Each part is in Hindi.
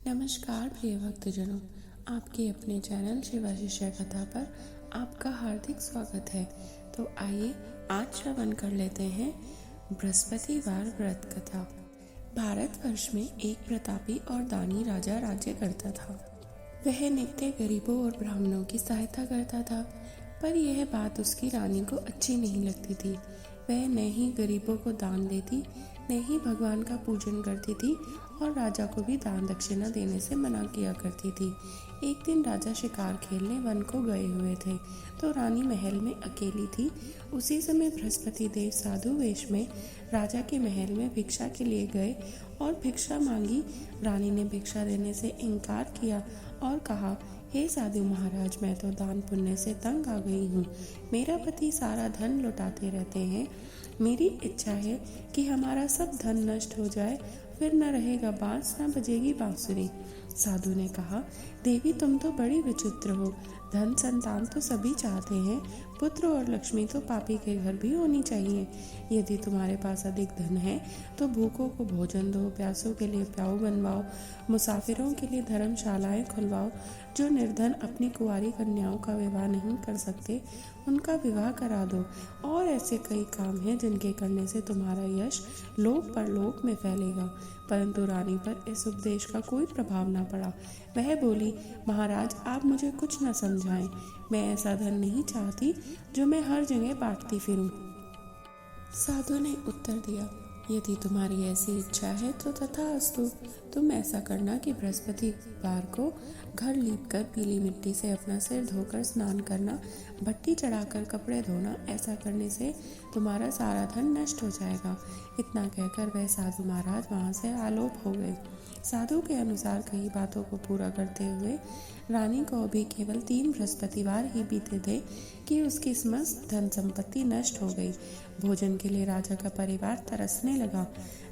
नमस्कार प्रिय भक्तजनों, आपके अपने चैनल शिवा शिष्य कथा पर आपका हार्दिक स्वागत है। तो आइए आज श्रवण कर लेते हैं बृहस्पतिवार व्रत कथा। भारतवर्ष में एक प्रतापी और दानी राजा राज्य करता था। वह नित्य गरीबों और ब्राह्मणों की सहायता करता था, पर यह बात उसकी रानी को अच्छी नहीं लगती थी। वह न ही गरीबों को दान देती, न ही भगवान का पूजन करती थी और राजा को भी दान दक्षिणा देने से मना किया करती थी। एक दिन राजा शिकार खेलने वन को गए हुए थे, तो रानी महल में अकेली थी। उसी समय बृहस्पति देव साधु वेश में राजा के महल में भिक्षा के लिए गए और भिक्षा मांगी। रानी ने भिक्षा देने से इनकार किया और कहा, हे साधु महाराज, मैं तो दान पुण्य से तंग आ गई हूँ। मेरा पति सारा धन लुटाते रहते हैं। मेरी इच्छा है कि हमारा सब धन नष्ट हो जाए, फिर न रहेगा बांस, न बजेगी बांसुरी। साधु ने कहा, देवी तुम तो बड़ी विचित्र हो। धन संतान तो सभी चाहते हैं, पुत्र और लक्ष्मी तो पापी के घर भी होनी चाहिए। यदि तुम्हारे पास अधिक धन है तो भूखों को भोजन दो, प्यासों के लिए प्याऊ बनवाओ, मुसाफिरों के लिए धर्मशालाएं खुलवाओ। जो निर्धन अपनी कुंवारी कन्याओं का विवाह नहीं कर सकते, उनका विवाह करा दो। और ऐसे कई काम हैं जिनके करने से तुम्हारा यश लोक परलोक में फैलेगा। परंतु रानी पर इस उपदेश का कोई प्रभाव न पड़ा। वह बोली, महाराज आप मुझे कुछ न समझाएं। मैं ऐसा धन नहीं चाहती जो मैं हर जगह बांटती फिरूं। साधु ने उत्तर दिया, यदि तुम्हारी ऐसी इच्छा है तो तथास्तु। तुम ऐसा करना कि बृहस्पतिवार को घर लीपकर पीली मिट्टी से अपना सिर धोकर स्नान करना, भट्टी चढ़ाकर कपड़े धोना। ऐसा करने से तुम्हारा सारा धन नष्ट हो जाएगा। इतना कहकर वह साधु महाराज वहाँ से आलोप हो गए। साधु के अनुसार कई बातों को पूरा करते हुए रानी को अभी केवल 3 बृहस्पतिवार ही बीते थे कि उसकी समस्त धन संपत्ति नष्ट हो गई। भोजन के लिए राजा का परिवार तरसने लगा।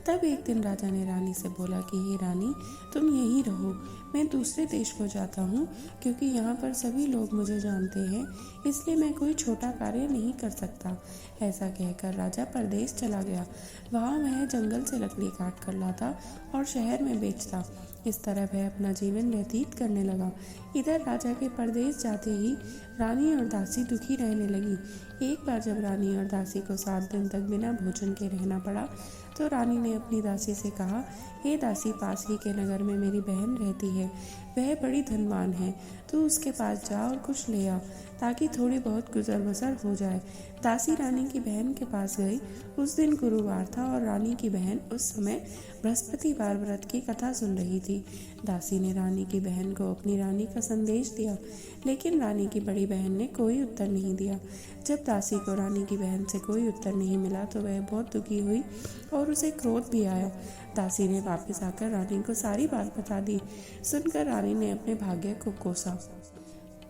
तब एक दिन राजा ने रानी से बोला कि हे रानी, तुम यहीं रहो, मैं दूसरे देश को जाता हूँ, क्योंकि यहाँ पर सभी लोग मुझे जानते हैं, इसलिए मैं कोई छोटा कार्य नहीं कर सकता। ऐसा कहकर राजा परदेश चला गया। वहाँ वह जंगल से लकड़ी काट कर लाता और शहर में बेचता। इस तरह वह अपना जीवन व्यतीत करने लगा। इधर राजा के परदेश जाते ही रानी और दासी दुखी रहने लगी। एक बार जब रानी और दासी को 7 दिन तक बिना भोजन के रहना पड़ा, तो रानी ने अपनी दासी से कहा, हे दासी, पास ही के नगर में मेरी बहन रहती है। वह बड़ी धनवान है, तू उसके पास जा और कुछ ले आ, ताकि थोड़ी बहुत गुजर बसर हो जाए। दासी रानी की बहन के पास गई। उस दिन गुरुवार था और रानी की बहन उस समय बृहस्पतिवार व्रत की कथा सुन रही थी। दासी ने रानी की बहन को अपनी रानी का संदेश दिया, लेकिन रानी की बड़ी बहन ने कोई उत्तर नहीं दिया। जब दासी को रानी की बहन से कोई उत्तर नहीं मिला तो वह बहुत दुखी हुई और उसे क्रोध भी आया। दासी ने वापस आकर रानी को सारी बात बता दी। सुनकर रानी ने अपने भाग्य को कोसा।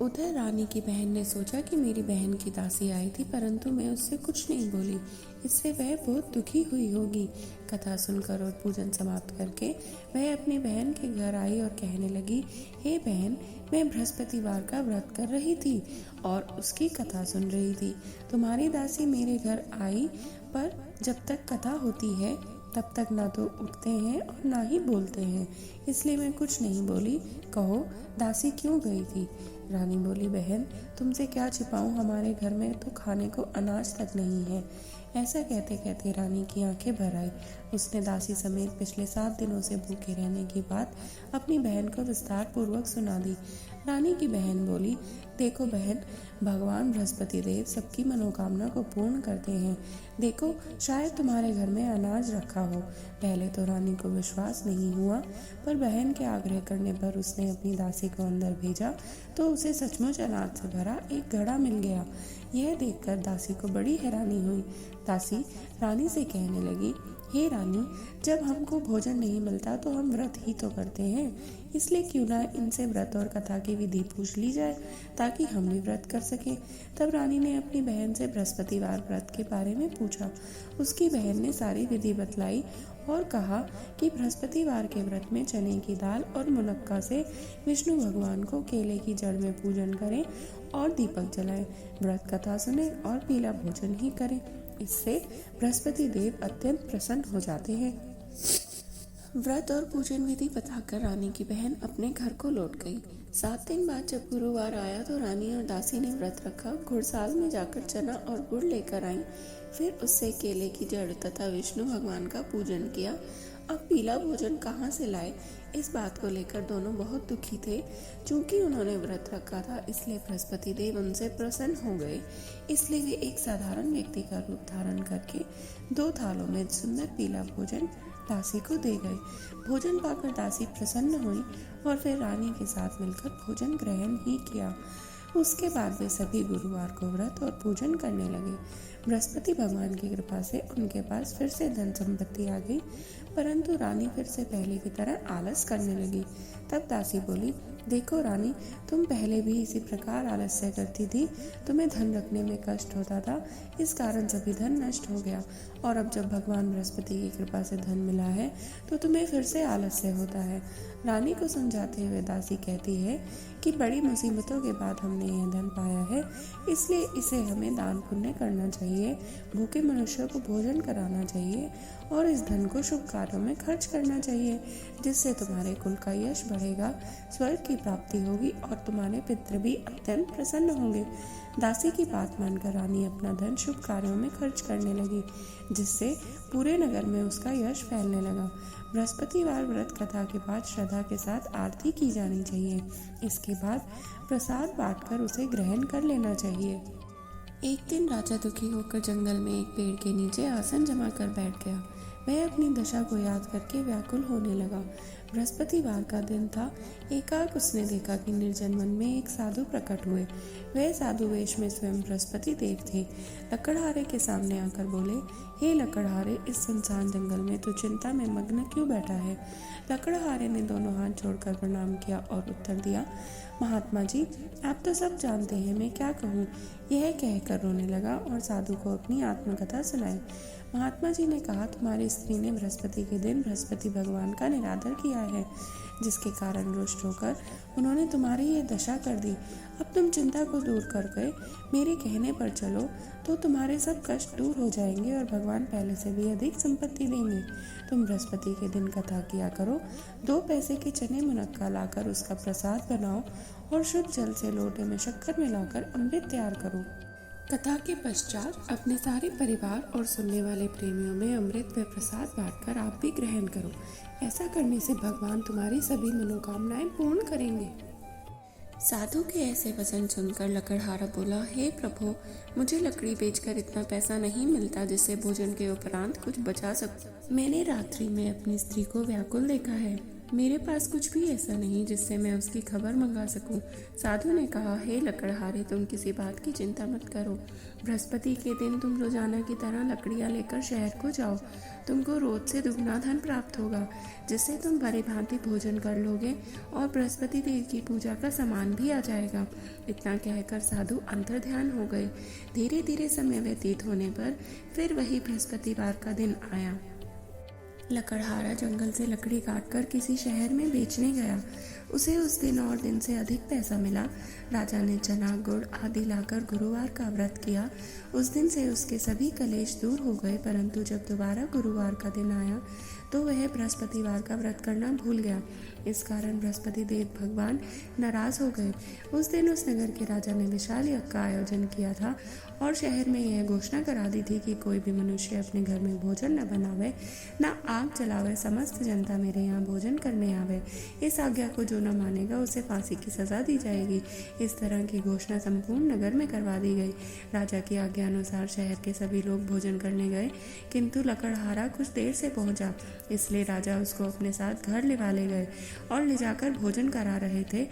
उधर रानी की बहन ने सोचा कि मेरी बहन की दासी आई थी, परंतु मैं उससे कुछ नहीं बोली, इससे वह बहुत दुखी हुई होगी। कथा सुनकर और पूजन समाप्त करके वह अपनी बहन के घर आई और कहने लगी, हे बहन, मैं बृहस्पतिवार का व्रत कर रही थी और उसकी कथा सुन रही थी। तुम्हारी दासी मेरे घर आई, पर जब तक कथा होती है तब तक ना तो उठते हैं और ना ही बोलते हैं, इसलिए मैं कुछ नहीं बोली। कहो, दासी क्यों गई थी? रानी बोली, बहन, तुमसे क्या छिपाऊं, हमारे घर में तो खाने को अनाज तक नहीं है। ऐसा कहते कहते रानी की आंखें भर आई। उसने दासी समेत पिछले 7 दिनों से भूखे रहने की बात अपनी बहन को विस्तार पूर्वक सुना दी। रानी की बहन बोली, देखो बहन, भगवान बृहस्पति देव सबकी मनोकामना को पूर्ण करते हैं। देखो, शायद तुम्हारे घर में अनाज रखा हो। पहले तो रानी को विश्वास नहीं हुआ, पर बहन के आग्रह करने पर उसने अपनी दासी को अंदर भेजा तो उसे सचमुच अनाज से भरा एक घड़ा मिल गया। यह देखकर दासी को बड़ी हैरानी हुई। दासी रानी से कहने लगी, हे रानी, जब हमको भोजन नहीं मिलता तो हम व्रत ही तो करते हैं, इसलिए क्यों ना इनसे व्रत और कथा की विधि पूछ ली जाए, ताकि हम भी व्रत कर सकें। तब रानी ने अपनी बहन से बृहस्पतिवार व्रत के बारे में पूछा। उसकी बहन ने सारी विधि बतलाई और कहा कि बृहस्पतिवार के व्रत में चने की दाल और मुनक्का से विष्णु भगवान को केले की जड़ में पूजन करें और दीपक जलाएं, व्रत कथा सुने और पीला भोजन ही करें। इससे बृहस्पति देव अत्यंत प्रसन्न हो जाते हैं। व्रत और पूजन विधि बताकर रानी की बहन अपने घर को लौट गई। 7 दिन बाद जब गुरुवार आया तो रानी और दासी ने व्रत रखा, घुड़साल में जाकर चना और गुड़ लेकर आईं। फिर उससे केले की जड़ तथा विष्णु भगवान का पूजन किया। अब पीला भोजन कहाँ से लाए, इस बात को लेकर दोनों बहुत दुखी थे। चूंकि उन्होंने व्रत रखा था इसलिए बृहस्पति देव उनसे प्रसन्न हो गए। इसलिए वे एक साधारण व्यक्ति का रूप धारण करके 2 थालों में सुंदर पीला भोजन दासी को दे गए। भोजन पाकर दासी प्रसन्न हुई और फिर रानी के साथ मिलकर भोजन ग्रहण ही किया। उसके बाद वे सभी गुरुवार को व्रत और पूजन करने लगे। बृहस्पति भगवान की कृपा से उनके पास फिर से धन संपत्ति आ गई, परंतु रानी फिर से पहले की तरह आलस करने लगी। तब दासी बोली, देखो रानी, तुम पहले भी इसी प्रकार आलस्य करती थी। तुम्हें धन रखने में कष्ट होता था, इस कारण सभी धन नष्ट हो गया। और अब जब भगवान बृहस्पति की कृपा से धन मिला है तो तुम्हें फिर से आलस्य होता है। रानी को समझाते हुए दासी कहती है कि बड़ी मुसीबतों के बाद हमने यह धन पाया है, इसलिए इसे हमें दान पुण्य करना चाहिए, भूखे मनुष्यों को भोजन कराना चाहिए और इस धन को शुभ कार्यों में खर्च करना चाहिए, जिससे तुम्हारे कुल का यश बढ़ेगा, स्वर्ग की प्राप्ति होगी और तुम्हारे पितृ भी अत्यंत प्रसन्न होंगे। दासी की बात मानकर रानी अपना धन शुभ कार्यों में खर्च करने लगी, जिससे पूरे नगर में उसका यश फैलने लगा। बृहस्पतिवार व्रत कथा के बाद श्रद्धा के साथ आरती की जानी चाहिए। इसके बाद प्रसाद बांटकर उसे ग्रहण कर लेना चाहिए। एक दिन राजा दुखी होकर जंगल में एक पेड़ के नीचे आसन जमा कर बैठ गया। वह अपनी दशा को याद करके व्याकुल होने लगा। बृहस्पतिवार का दिन था। एकाएक उसने देखा कि निर्जन वन में एक साधु प्रकट हुए। वह साधु वेश में स्वयं बृहस्पति देव थे। लकड़हारे के सामने आकर बोले, हे लकड़हारे, इस सुनसान जंगल में तू चिंता में मग्न क्यों बैठा है? लकड़हारे ने दोनों हाथ जोड़कर प्रणाम किया और उत्तर दिया, महात्मा जी, आप तो सब जानते हैं, मैं क्या कहूँ। यह कहकर रोने लगा और साधु को अपनी आत्मकथा सुनाई। महात्मा जी ने कहा, तुम्हारी स्त्री ने बृहस्पति के दिन बृहस्पति भगवान का निरादर किया है, जिसके कारण रुष्ट होकर उन्होंने तुम्हारी ये दशा कर दी। अब तुम चिंता को दूर कर गए, मेरे कहने पर चलो तो तुम्हारे सब कष्ट दूर हो जाएंगे और भगवान पहले से भी अधिक संपत्ति देंगे। तुम बृहस्पति के दिन कथा किया करो, 2 पैसे के चने मुनक्का लाकर उसका प्रसाद बनाओ और शुद्ध जल से लोटे में शक्कर मिलाकर अमृत तैयार करो। कथा के पश्चात अपने सारे परिवार और सुनने वाले प्रेमियों में अमृत व प्रसाद बांटकर आप भी ग्रहण करो। ऐसा करने से भगवान तुम्हारी सभी मनोकामनाएं पूर्ण करेंगे। साधु के ऐसे वचन सुनकर लकड़हारा बोला, हे प्रभु, मुझे लकड़ी बेचकर इतना पैसा नहीं मिलता जिससे भोजन के उपरांत कुछ बचा सकूं। मैंने रात्रि में अपनी स्त्री को व्याकुल देखा है। मेरे पास कुछ भी ऐसा नहीं जिससे मैं उसकी खबर मंगा सकूं। साधु ने कहा, हे लकड़हारे, तुम किसी बात की चिंता मत करो। बृहस्पति के दिन तुम रोजाना की तरह लकड़ियां लेकर शहर को जाओ। तुमको रोज से दुगना धन प्राप्त होगा, जिससे तुम भली भांति भोजन कर लोगे और बृहस्पति देव की पूजा का सामान भी आ जाएगा। इतना कहकर साधु अंतर्ध्यान हो गए। धीरे धीरे समय व्यतीत होने पर फिर वही बृहस्पतिवार का दिन आया। लकड़हारा जंगल से लकड़ी काटकर किसी शहर में बेचने गया। उसे उस दिन और दिन से अधिक पैसा मिला। राजा ने चना गुड़ आदि लाकर गुरुवार का व्रत किया। उस दिन से उसके सभी कलेश दूर हो गए, परंतु जब दोबारा गुरुवार का दिन आया तो वह बृहस्पतिवार का व्रत करना भूल गया। इस कारण बृहस्पति देव भगवान नाराज हो गए। उस दिन उस नगर के राजा ने विशाल यज्ञ का आयोजन किया था और शहर में यह घोषणा करा दी थी कि कोई भी मनुष्य अपने घर में भोजन न बनावे, न आग जलावे, समस्त जनता मेरे यहाँ भोजन करने आवे। इस आज्ञा को जो न मानेगा उसे फांसी की सजा दी जाएगी। इस तरह की घोषणा संपूर्ण नगर में करवा दी गई। राजा की आज्ञा अनुसार शहर के सभी लोग भोजन करने गए, किंतु लकड़हारा कुछ देर से पहुंचा, इसलिए राजा उसको अपने साथ घर लिवा ले गए और ले जाकर भोजन करा रहे थे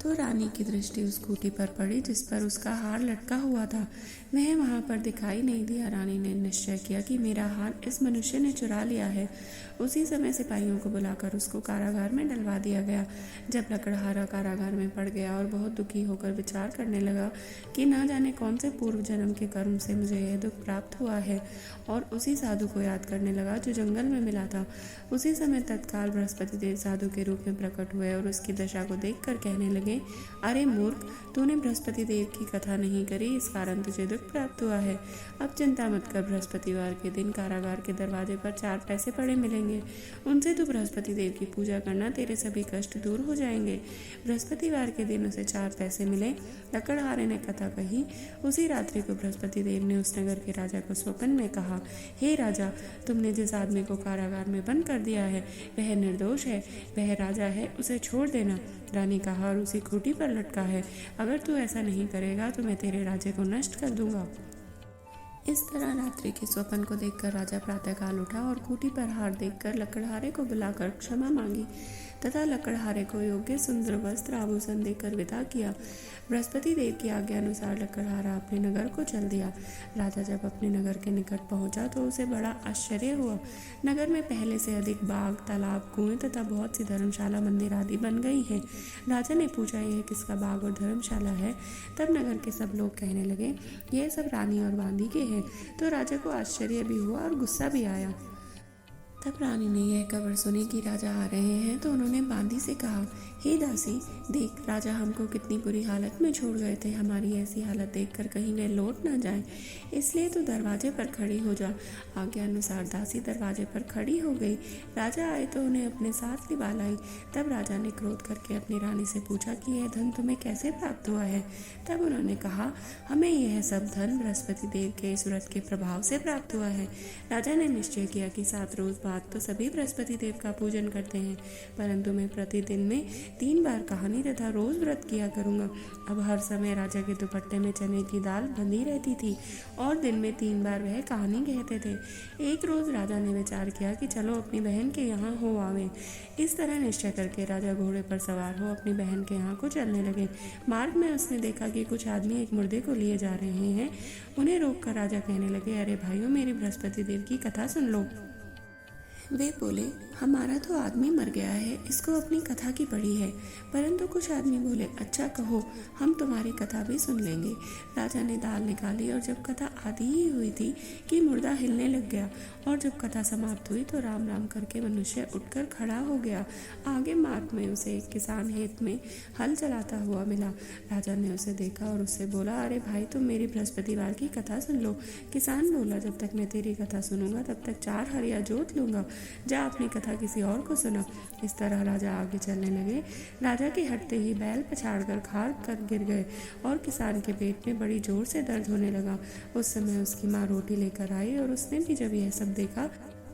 तो रानी की दृष्टि उस खूंटी पर पड़ी जिस पर उसका हार लटका हुआ था। वह वहां पर दिखाई नहीं दिया। रानी ने निश्चय किया कि मेरा हार इस मनुष्य ने चुरा लिया है। उसी समय सिपाहियों को बुलाकर उसको कारागार में डलवा दिया गया। जब लकड़हारा कारागार में पड़ गया और बहुत दुखी होकर विचार करने लगा कि न जाने कौन से पूर्व जन्म के कर्म से मुझे यह दुख प्राप्त हुआ है, और उसी साधु को याद करने लगा जो जंगल में मिला था। उसी समय तत्काल बृहस्पति देव साधु के रूप में प्रकट हुए और उसकी दशा को देखकर कहने लगे, लगे, अरे मूर्ख, तूने बृहस्पति देव की कथा नहीं करी, इस कारण तुझे दुख प्राप्त हुआ है। अब चिंता मत कर, बृहस्पतिवार के दिन कारागार के दरवाजे पर 4 पैसे पड़े मिलेंगे, उनसे तू बृहस्पति देव की पूजा करना, तेरे सभी कष्ट दूर हो जाएंगे। बृहस्पतिवार के दिन उसे 4 पैसे मिले। लकड़हारे ने कथा कही। उसी रात्रि को बृहस्पति देव ने उस नगर के राजा को स्वप्न में कहा, हे राजा, तुमने जिस आदमी को कारागार में बंद कर दिया है वह निर्दोष है, वह राजा है, उसे छोड़ देना। रानी का हार उसी खूंटी पर लटका है, अगर तू ऐसा नहीं करेगा तो मैं तेरे राज्य को नष्ट कर दूंगा। इस तरह रात्रि के स्वप्न को देखकर राजा प्रातःकाल उठा और खूंटी पर हार देखकर लकड़हारे को बुलाकर क्षमा मांगी तथा लकड़हारे को योग्य सुंदर वस्त्र आभूषण देकर विदा किया। बृहस्पति देव की आज्ञा अनुसार लकड़हारा अपने नगर को चल दिया। राजा जब अपने नगर के निकट पहुंचा तो उसे बड़ा आश्चर्य हुआ। नगर में पहले से अधिक बाग, तालाब, कुएं तथा बहुत सी धर्मशाला, मंदिर आदि बन गई हैं। राजा ने पूछा, यह किसका बाग और धर्मशाला है? तब नगर के सब लोग कहने लगे, यह सब रानी और बांदी के हैं। तो राजा को आश्चर्य भी हुआ और गुस्सा भी आया। तब रानी ने यह खबर सुनी कि राजा आ रहे हैं तो उन्होंने बांदी से कहा, हे दासी, देख, राजा हमको कितनी बुरी हालत में छोड़ गए थे, हमारी ऐसी हालत देखकर कहीं वे लौट ना जाए, इसलिए तू दरवाजे पर खड़ी हो जा। आज्ञा अनुसार दासी दरवाजे पर खड़ी हो गई। राजा आए तो उन्हें अपने साथ लिवा लाई। तब राजा ने क्रोध करके अपनी रानी से पूछा कि यह धन तुम्हें कैसे प्राप्त हुआ है? तब उन्होंने कहा, हमें यह सब धन बृहस्पति देव के इस व्रत के प्रभाव से प्राप्त हुआ है। राजा ने निश्चय किया कि 7 रोज बाद तो सभी बृहस्पति देव का पूजन करते हैं, परंतु मैं प्रतिदिन में 3 बार कहानी तथा रोज व्रत किया करूंगा। अब हर समय राजा के दुपट्टे में चने की दाल बंधी रहती थी और दिन में 3 बार वह कहानी कहते थे। एक रोज राजा ने विचार किया कि चलो अपनी बहन के यहाँ हो आवे। इस तरह निश्चय करके राजा घोड़े पर सवार हो अपनी बहन के यहाँ को चलने लगे। मार्ग में उसने देखा कि कुछ आदमी एक मुर्दे को लिए जा रहे हैं। उन्हें रोककर राजा कहने लगे, अरे भाइयों, मेरी बृहस्पति देव की कथा सुन लो। वे बोले, हमारा तो आदमी मर गया है, इसको अपनी कथा की पड़ी है। परंतु कुछ आदमी बोले, अच्छा कहो, हम तुम्हारी कथा भी सुन लेंगे। राजा ने दाल निकाली और जब कथा आधी ही हुई थी कि मुर्दा हिलने लग गया और जब कथा समाप्त हुई तो राम राम करके मनुष्य उठकर खड़ा हो गया। आगे मार्ग में उसे एक किसान खेत में हल चलाता हुआ मिला। राजा ने उसे देखा और उससे बोला, अरे भाई, तुम मेरी बृहस्पतिवार की कथा सुन लो। किसान बोला, जब तक मैं तेरी कथा सुनूंगा तब तक 4 हरिया जोत लूंगा, जा अपनी कथा किसी और को सुना। इस तरह राजा आगे चलने लगे। राजा के हटते ही बैल पछाड़कर खार कर गिर गए और किसान के पेट में बड़ी जोर से दर्द होने लगा। उस समय उसकी माँ रोटी लेकर आई और उसने भी जब यह सब देखा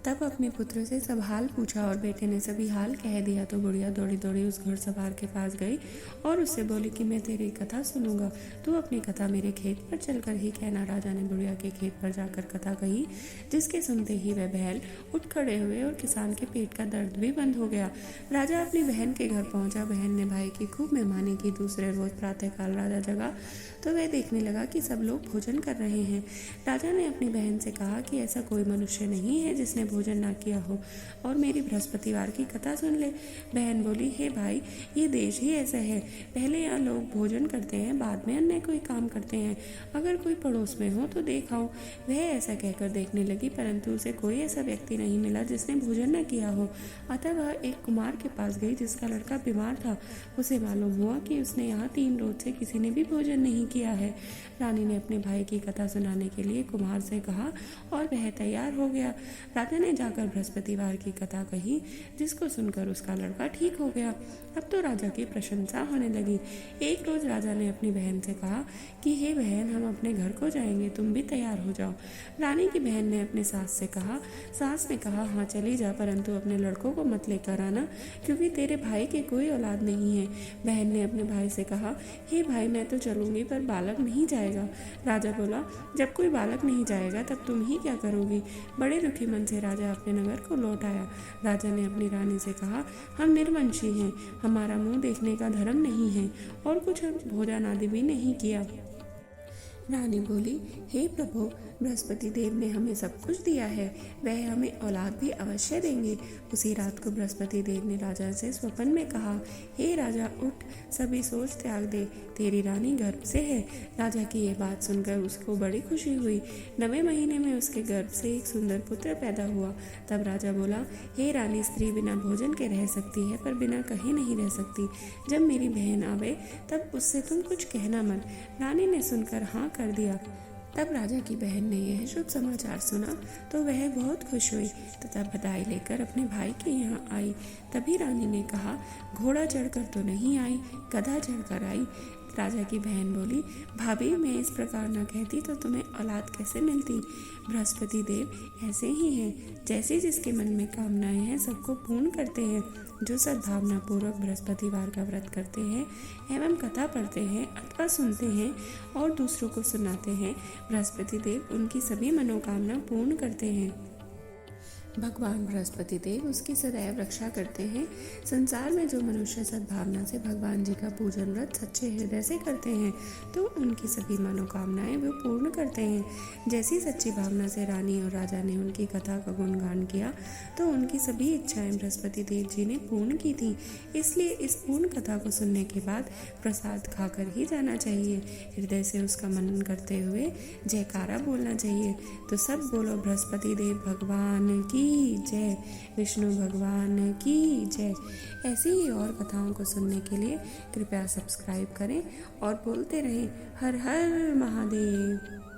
तब अपने पुत्र से सब हाल पूछा और बेटे ने सभी हाल कह दिया। तो बुढ़िया दौड़ी दौड़ी उस घुड़सवार के पास गई और उससे बोली कि मैं तेरी कथा सुनूंगा, तू अपनी कथा मेरे खेत पर चलकर ही कहना। राजा ने बुढ़िया के खेत पर जाकर कथा कही, जिसके सुनते ही वह बैल उठ खड़े हुए और किसान के पेट का दर्द भी बंद हो गया। राजा अपनी बहन के घर पहुंचा। बहन ने भाई की खूब मेहमानी की। दूसरे रोज प्रातःकाल राजा जगा तो वह देखने लगा कि सब लोग भोजन कर रहे हैं। राजा ने अपनी बहन से कहा कि ऐसा कोई मनुष्य नहीं है जिसने भोजन ना किया हो और मेरी बृहस्पतिवार की कथा सुन ले। बहन बोली, हे भाई, ये देश ही ऐसा है, पहले यहाँ लोग भोजन करते हैं, बाद में अन्य कोई काम करते हैं। अगर कोई पड़ोस में हो तो देख आओ। वह ऐसा कहकर देखने लगी, परंतु उसे कोई ऐसा व्यक्ति नहीं मिला जिसने भोजन न किया हो। अतः वह एक कुमार के पास गई जिसका लड़का बीमार था। उसे मालूम हुआ कि उसने यहाँ 3 रोज से किसी ने भी भोजन नहीं किया है। रानी ने अपने भाई की कथा सुनाने के लिए कुम्हार से कहा और वह तैयार हो गया। राजा ने जाकर बृहस्पतिवार की कथा कही, जिसको सुनकर उसका लड़का ठीक हो गया। अब तो राजा की प्रशंसा होने लगी। एक रोज राजा ने अपनी बहन से कहा कि हे बहन, हम अपने घर को जाएंगे, तुम भी तैयार हो जाओ। रानी की बहन ने अपने सास से कहा। सास ने कहा, हाँ चली जा, परंतु अपने लड़कों को मत लेकर आना, क्योंकि तेरे भाई की कोई औलाद नहीं है। बहन ने अपने भाई से कहा, हे भाई, मैं तो चलूंगी पर बालक नहीं जाएगा। राजा बोला, जब कोई बालक नहीं जाएगा तब तुम ही क्या करोगी? बड़े दुखी मन से राजा अपने नगर को लौट आया। राजा ने अपनी रानी से कहा, हम निर्वंशी हैं, हमारा मुंह देखने का धर्म नहीं है और कुछ भोजन आदि भी नहीं किया। रानी बोली, हे प्रभु, बृहस्पति देव ने हमें सब कुछ दिया है, वह हमें औलाद भी अवश्य देंगे। उसी रात को बृहस्पति देव ने राजा से स्वप्न में कहा, हे राजा, उठ, सभी सोच त्याग दे, तेरी रानी गर्भ से है। राजा की यह बात सुनकर उसको बड़ी खुशी हुई। 9वें महीने में उसके गर्भ से एक सुंदर पुत्र पैदा हुआ। तब राजा बोला, हे रानी, स्त्री बिना भोजन के रह सकती है पर बिना कहीं नहीं रह सकती। जब मेरी बहन आवे तब उससे तुम कुछ कहना मत। रानी ने सुनकर हाँ कर दिया। तब राजा की बहन ने यह शुभ समाचार सुना तो वह बहुत खुश हुई तथा बधाई लेकर अपने भाई के यहाँ आई। तभी रानी ने कहा, घोड़ा चढ़कर तो नहीं आई, गधा चढ़कर आई। राजा की बहन बोली, भाभी, मैं इस प्रकार न कहती तो तुम्हें औलाद कैसे मिलती। बृहस्पति देव ऐसे ही हैं, जैसे जिसके मन में कामनाएं हैं सबको पूर्ण करते हैं। जो सद्भावना पूर्वक बृहस्पतिवार का व्रत करते हैं एवं कथा पढ़ते हैं अथवा सुनते हैं और दूसरों को सुनाते हैं, बृहस्पति देव उनकी सभी मनोकामना पूर्ण करते हैं। भगवान बृहस्पति देव उसकी सदैव रक्षा करते हैं। संसार में जो मनुष्य सद्भावना से भगवान जी का पूजन व्रत सच्चे हृदय से करते हैं तो उनकी सभी मनोकामनाएं वो पूर्ण करते हैं। जैसी सच्ची भावना से रानी और राजा ने उनकी कथा का गुणगान किया तो उनकी सभी इच्छाएं बृहस्पति देव जी ने पूर्ण की थी। इसलिए इस पूर्ण कथा को सुनने के बाद प्रसाद खाकर ही जाना चाहिए। हृदय से उसका मनन करते हुए जयकारा बोलना चाहिए। तो सब बोलो, बृहस्पति देव भगवान की जय, विष्णु भगवान की जय। ऐसी ही और कथाओं को सुनने के लिए कृपया सब्सक्राइब करें और बोलते रहें, हर हर महादेव।